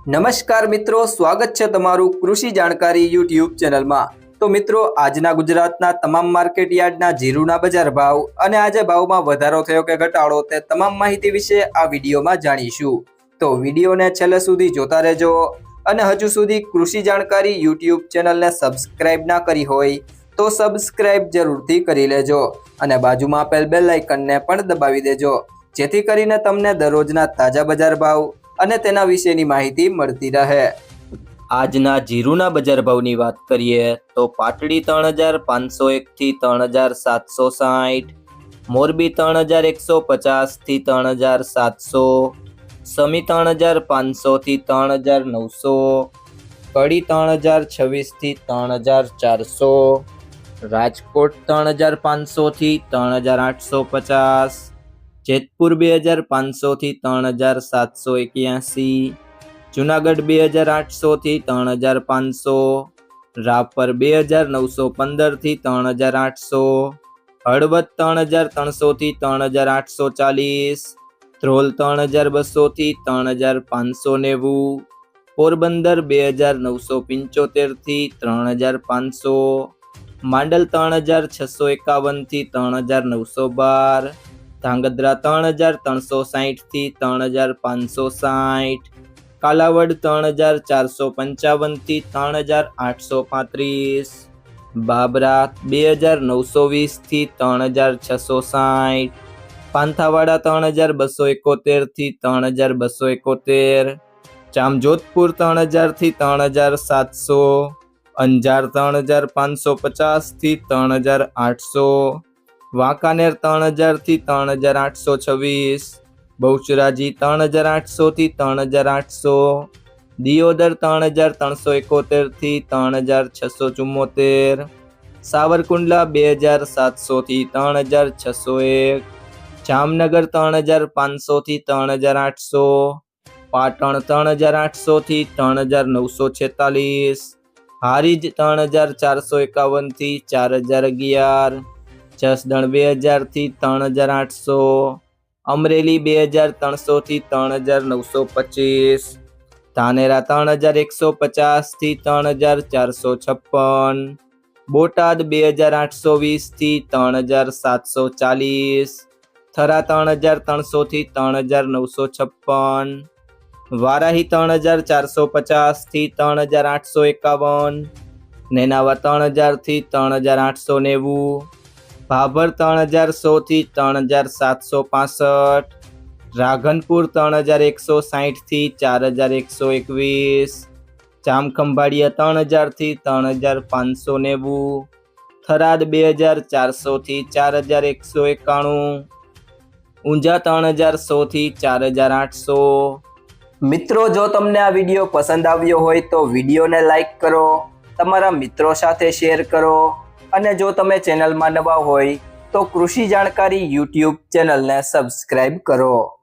નમસ્કાર મિત્રો, સ્વાગત છે તમારું કૃષિ જાણકારી યુટ્યુબ ચેનલમાં। તો મિત્રો, આજના ગુજરાતના તમામ માર્કેટ યાર્ડના જીરુના બજાર ભાવ અને આજે ભાવમાં વધારો થયો કે ઘટાડો તે તમામ માહિતી વિશે આ વિડીયોમાં જાણીશું। તો વિડીયોને છેલ્લે સુધી જોતા રહેજો અને હજુ સુધી કૃષિ જાણકારી યુટ્યુબ ચેનલને સબસ્ક્રાઇબ ના કરી હોય તો સબસ્ક્રાઇબ જરૂરથી કરી લેજો અને બાજુમાં આપેલ બેલ આઇકનને પણ દબાવી દેજો, જેથી કરીને તમને દરરોજના તાજા બજાર ભાવ અને તેના વિશેની માહિતી મળતી રહે। આજના જીરુના બજાર ભાવની વાત કરીએ તો પાટડી 3501 થી 3760, મોરબી 3150 થી 3700, સમી 3500 થી 3900, કડી 3026 થી 3400, રાજકોટ 3500 થી 3850, જેતપુર 2500 થી 3781, જુનાગઢ 2800 થી 3500, રાપર 2915 થી 3800, હળવદ 3300 થી 3840, ધ્રોલ 3200 થી 3590, પોરબંદર 2975 થી 3500, માંડલ 3651 થી 3912, ધાંગધ્રા 3360 થી 3560, કાલાવડ 3455 થી 3835, બાબરા 2920 થી 3660, પાંથાવાડા 3271 થી 3271, જામજોધપુર 3000 થી 3700, અંજાર 3550 થી 3800, વાંકાનેર 3000 થી 3826, બહુચરાજી 3800 થી 3800, દિયોદર 3371 થી 3674, સાવરકુંડલા 2700 થી 3601, જામનગર 3500 થી 3800, પાટણ 3800 થી 3946, હારીજ 3451 થી 4011, જસદણ 2000 થી 3800, અમરેલી 2300 થી 3925, ધાનેરા 3150 થી 3456, બોટાદ 2820 થી 3740, થરા 3300 થી 3956, વારાહી 3450 થી 3851, નેનાવા 3000 થી 3890, ભાભર 3100 થી 3765, રાધનપુર 3160 થી 4121, જામખંભાળિયા 3000 થી 3590, થરાદ 2400 થી 4191, ઊંઝા 3100 થી 4800। મિત્રો, જો તમને આ વિડીયો પસંદ આવ્યો હોય તો વિડીયોને લાઈક કરો, તમારા મિત્રો સાથે શેર કરો અને જો તમે ચેનલમાં નવા હોય તો કૃષિ જાણકારી યુટ્યુબ ચેનલને સબસ્ક્રાઇબ કરો।